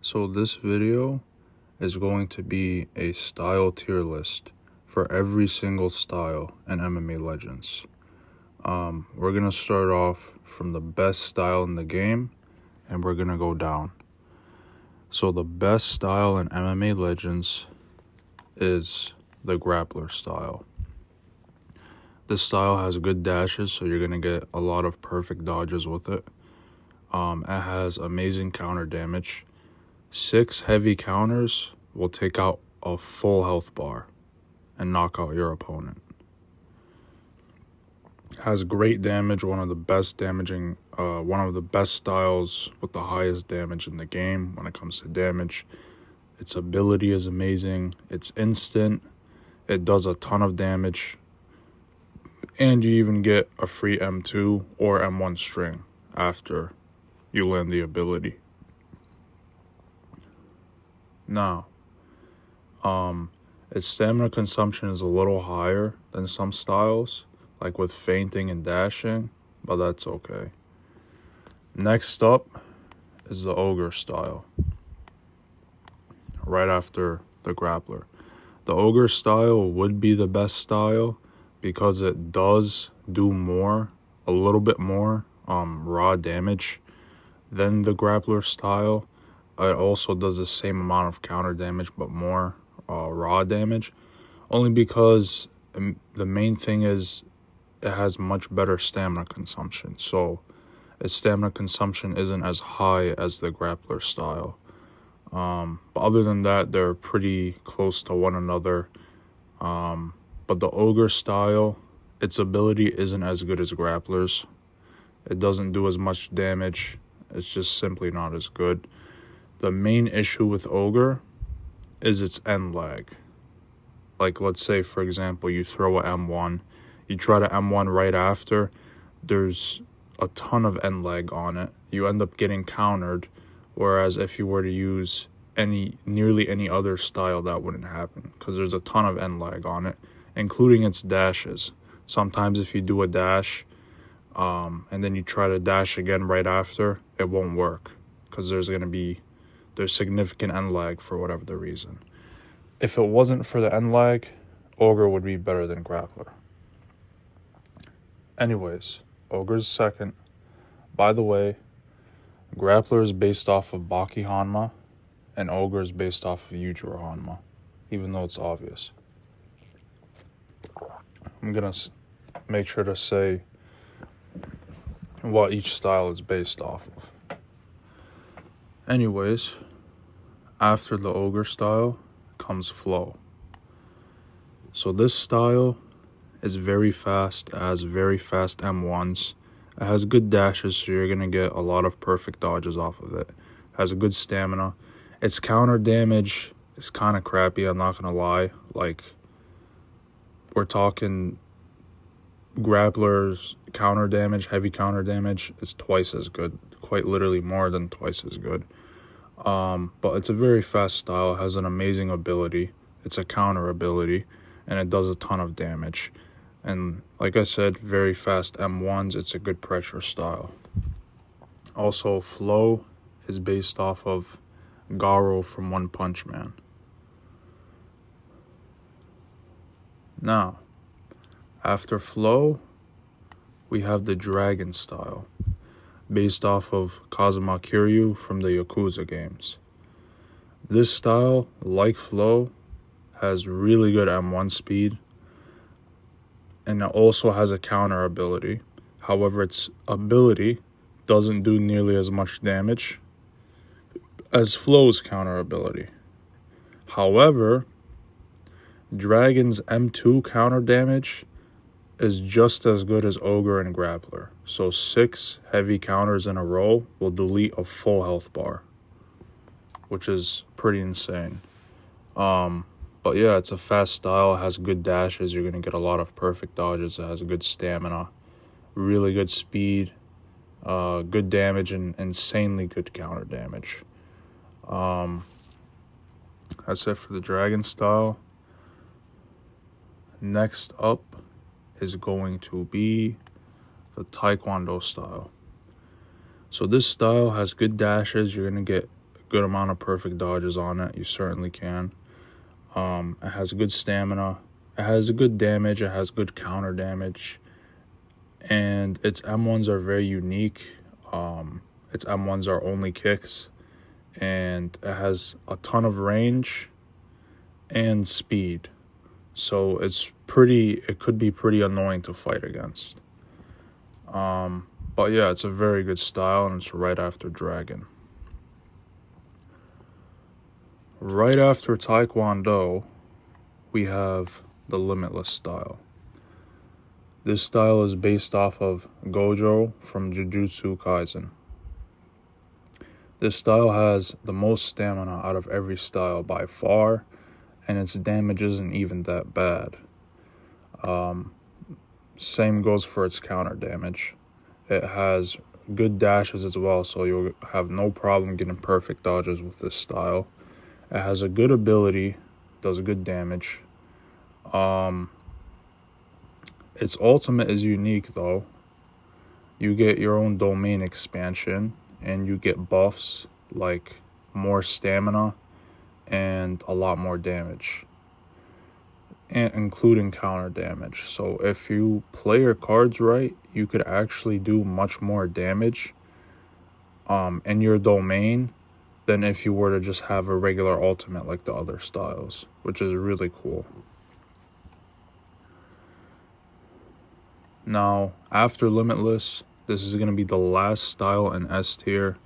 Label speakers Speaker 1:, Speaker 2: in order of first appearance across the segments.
Speaker 1: So this video is going to be a style tier list for every single style in MMA Legends. We're going to start off from the best style in the game, and we're going to go down. So the best style in MMA Legends is the grappler style. This style has good dashes, so you're going to get a lot of perfect dodges with it. It has amazing counter damage. 6 heavy counters will take out a full health bar and knock out your opponent. Has great damage, one of the best styles with the highest damage in the game when it comes to damage. Its ability is amazing. It's instant. It does a ton of damage. And you even get a free M2 or M1 string after you land the ability. Now, its stamina consumption is a little higher than some styles, like with feinting and dashing, but that's okay. Next up is the Ogre style, right after the grappler. The Ogre style would be the best style because it does do a little bit more raw damage than the grappler style. It also does the same amount of counter damage but more raw damage, only because the main thing is it has much better stamina consumption. So its stamina consumption isn't as high as the grappler style. But other than that, they're pretty close to one another. But the Ogre style, its ability isn't as good as grapplers. It doesn't do as much damage. It's just simply not as good. The main issue with Ogre is its end lag. Like, let's say, for example, you throw a M1. You try to M1 right after. There's a ton of end lag on it. You end up getting countered. Whereas if you were to use nearly any other style, that wouldn't happen because there's a ton of end lag on it, including its dashes. Sometimes if you do a dash and then you try to dash again right after, it won't work because there's significant end lag for whatever the reason. If it wasn't for the end lag, Ogre would be better than Grappler. Anyways, Ogre's second. By the way, Grappler is based off of Baki Hanma, and Ogre is based off of Yujiro Hanma, even though it's obvious. I'm going to make sure to say what each style is based off of. Anyways, after the Ogre style comes Flow. So this style is very fast. It has very fast M1s. It has good dashes, so you're going to get a lot of perfect dodges off of it. It has a good stamina. Its counter damage is kind of crappy, I'm not going to lie. Like, we're talking Grappler's counter damage, heavy counter damage is twice as good. Quite literally more than twice as good. But it's a very fast style. It has an amazing ability. It's a counter ability, and it does a ton of damage. And like I said, very fast M1s. It's a good pressure style. Also, Flow is based off of Garo from One Punch Man. Now, after Flow, we have the Dragon style, based off of Kazuma Kiryu from the Yakuza games. This style, like Flow, has really good M1 speed, and it also has a counter ability. However, its ability doesn't do nearly as much damage as Flow's counter ability. However, Dragon's M2 counter damage is just as good as Ogre and Grappler. So 6 heavy counters in a row will delete a full health bar, which is pretty insane. But yeah, it's a fast style. It has good dashes. You're going to get a lot of perfect dodges. It has good stamina, really good speed, good damage, and insanely good counter damage. That's it for the Dragon style. Next up is going to be the Taekwondo style. So this style has good dashes. You're going to get good amount of perfect dodges on it. You certainly can. It has good stamina. It has a good damage. It has good counter damage. And its M1s are very unique. Its M1s are only kicks. And it has a ton of range and speed. So it could be pretty annoying to fight against. But yeah, it's a very good style, and it's right after Dragon. Right after Taekwondo, we have the Limitless style. This style is based off of Gojo from Jujutsu Kaisen. This style has the most stamina out of every style by far, and its damage isn't even that bad. Same goes for its counter damage. It has good dashes as well, so you'll have no problem getting perfect dodges with this style. It has a good ability, does good damage. Its ultimate is unique though. You get your own domain expansion, and you get buffs like more stamina and a lot more damage, and including counter damage. So if you play your cards right, you could actually do much more damage in your domain than if you were to just have a regular ultimate like the other styles, which is really cool. Now, after Limitless, this is going to be the last style in S tier,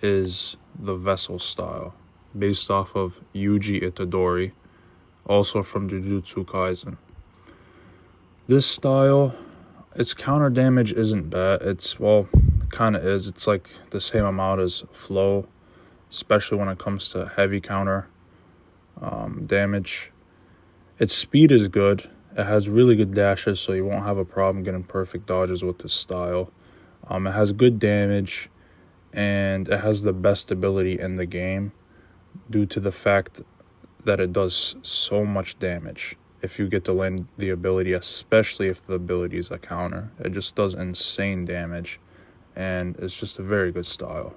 Speaker 1: is the Vessel style, based off of Yuji Itadori, also from Jujutsu Kaisen. This style, its counter damage isn't bad. Kind of is. It's like the same amount as Flow, especially when it comes to heavy counter damage. Its speed is good. It has really good dashes, so you won't have a problem getting perfect dodges with this style. It has good damage, and it has the best ability in the game due to the fact that it does so much damage if you get to land the ability, especially if the ability is a counter. It just does insane damage, and it's just a very good style.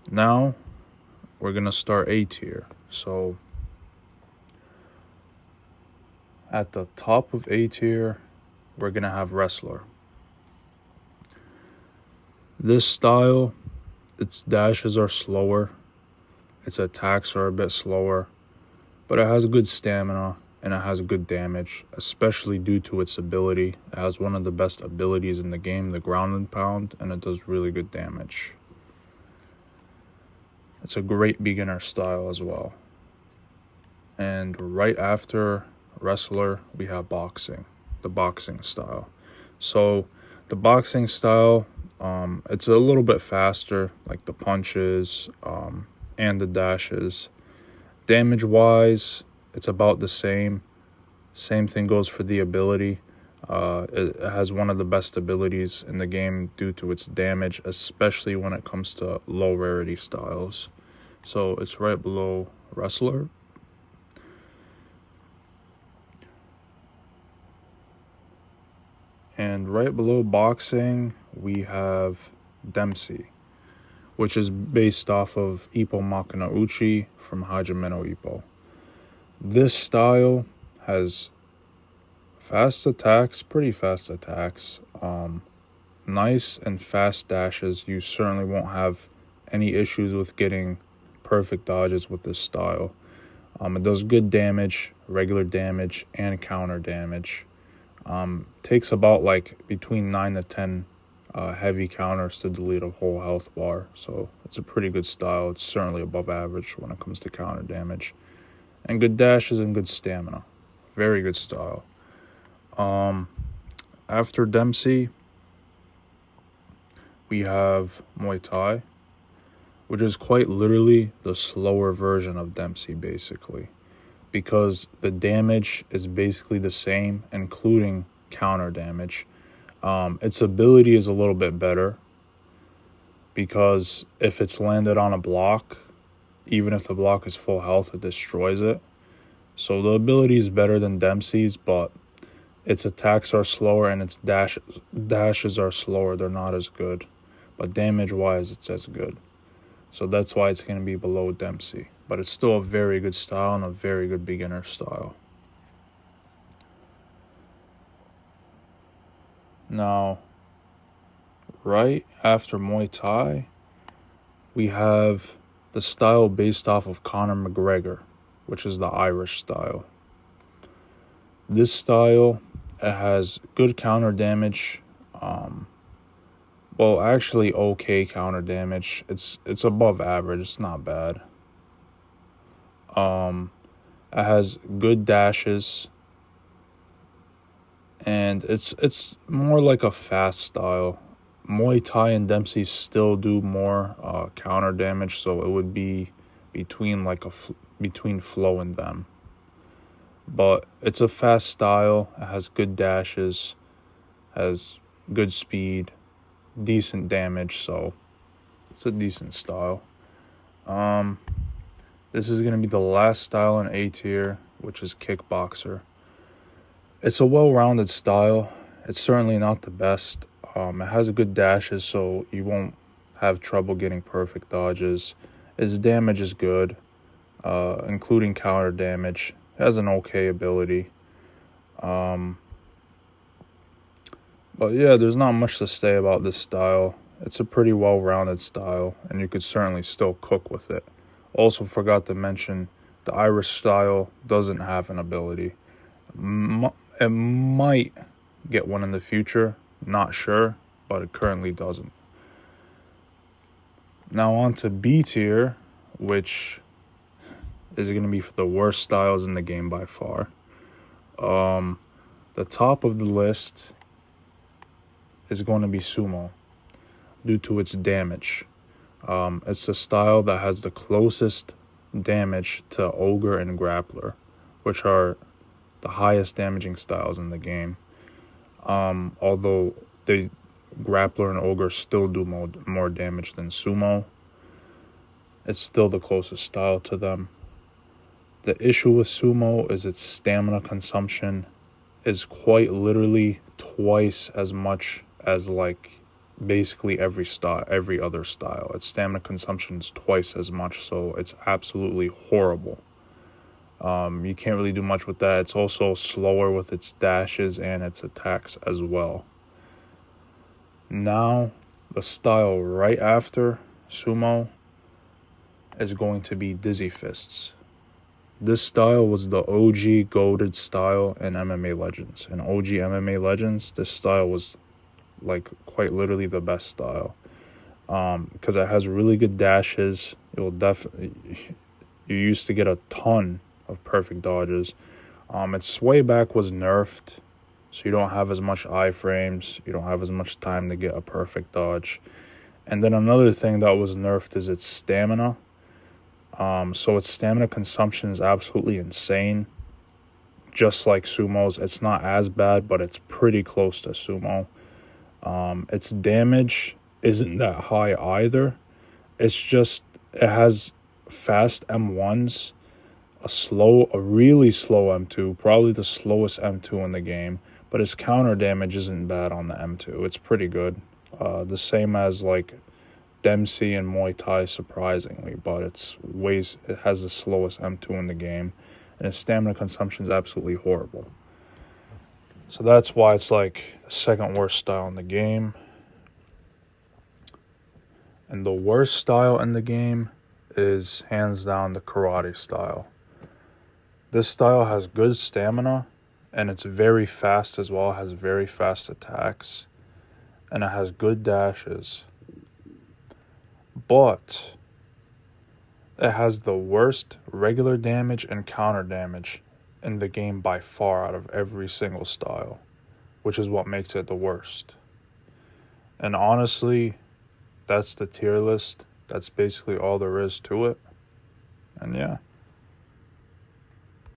Speaker 1: Now, we're going to start A tier. So, at the top of A tier, we're going to have Wrestler. This style, its dashes are slower, its attacks are a bit slower, but it has good stamina and it has good damage, especially due to its ability. It has one of the best abilities in the game, the Ground and Pound, and it does really good damage. It's a great beginner style as well. And right after Wrestler, we have Boxing, the Boxing style. So the Boxing style, it's a little bit faster, like the punches and the dashes. Damage wise, it's about the same. Same thing goes for the ability. It has one of the best abilities in the game due to its damage, especially when it comes to low rarity styles. So it's right below Wrestler. And right below Boxing, we have Dempsey, which is based off of Ippo Makina Uchi from Hajime no Ippo. This style has fast attacks, pretty fast attacks, nice and fast dashes. You certainly won't have any issues with getting perfect dodges with this style. It does good damage, regular damage, and counter damage. Takes about between 9 to 10 heavy counters to delete a whole health bar. So it's a pretty good style. It's certainly above average when it comes to counter damage. And good dashes and good stamina. Very good style. After Dempsey, we have Muay Thai, which is quite literally the slower version of Dempsey, basically, because the damage is basically the same, including counter damage. Its ability is a little bit better, because if it's landed on a block, even if the block is full health, it destroys it. So the ability is better than Dempsey's, but its attacks are slower and its dashes are slower. They're not as good. But damage-wise, it's as good. So that's why it's going to be below Dempsey. But it's still a very good style and a very good beginner style. Now, right after Muay Thai, we have the style based off of Conor McGregor, which is the Irish style. This style, it has good counter damage. Well, actually, okay counter damage. It's above average. It's not bad. It has good dashes, and it's more like a fast style. Muay Thai and Dempsey still do more counter damage, so it would be between between Flow and them. But it's a fast style. It has good dashes, has good speed, decent damage, so it's a decent style. This is gonna be the last style in A tier, which is Kickboxer. It's a well-rounded style. It's certainly not the best. It has good dashes, so you won't have trouble getting perfect dodges. Its damage is good, including counter damage. It has an okay ability. But yeah, there's not much to say about this style. It's a pretty well-rounded style, and you could certainly still cook with it. Also forgot to mention, the Irish style doesn't have an ability. It might get one in the future, not sure, but it currently doesn't. Now on to B tier, which is going to be for the worst styles in the game by far. The top of the list is going to be Sumo, due to its damage. It's a style that has the closest damage to Ogre and Grappler, which are the highest damaging styles in the game. Although Grappler and Ogre still do more damage than Sumo, it's still the closest style to them. The issue with Sumo is its stamina consumption is quite literally twice as much as basically every other style. Its stamina consumption is twice as much, so it's absolutely horrible. You can't really do much with that. It's also slower with its dashes and its attacks as well. Now, the style right after Sumo is going to be Dizzy Fists. This style was the OG goated style in MMA Legends. In OG MMA Legends, this style was quite literally the best style. Because it has really good dashes. You used to get a ton of perfect dodges. Its sway back was nerfed, so you don't have as much iframes. You don't have as much time to get a perfect dodge. And then another thing that was nerfed is its stamina. So its stamina consumption is absolutely insane. Just like Sumo's, it's not as bad, but it's pretty close to Sumo. Its damage isn't that high either. It's just, it has fast M1s, a really slow M2, probably the slowest M2 in the game, but its counter damage isn't bad on the M2. It's pretty good. The same as Dempsey and Muay Thai, surprisingly, but it has the slowest M2 in the game, and its stamina consumption is absolutely horrible. So that's why it's the second worst style in the game. And the worst style in the game is hands down the karate style. This style has good stamina, and it's very fast as well. It has very fast attacks, and it has good dashes. But it has the worst regular damage and counter damage in the game by far out of every single style, which is what makes it the worst. And honestly, that's the tier list. That's basically all there is to it. And yeah.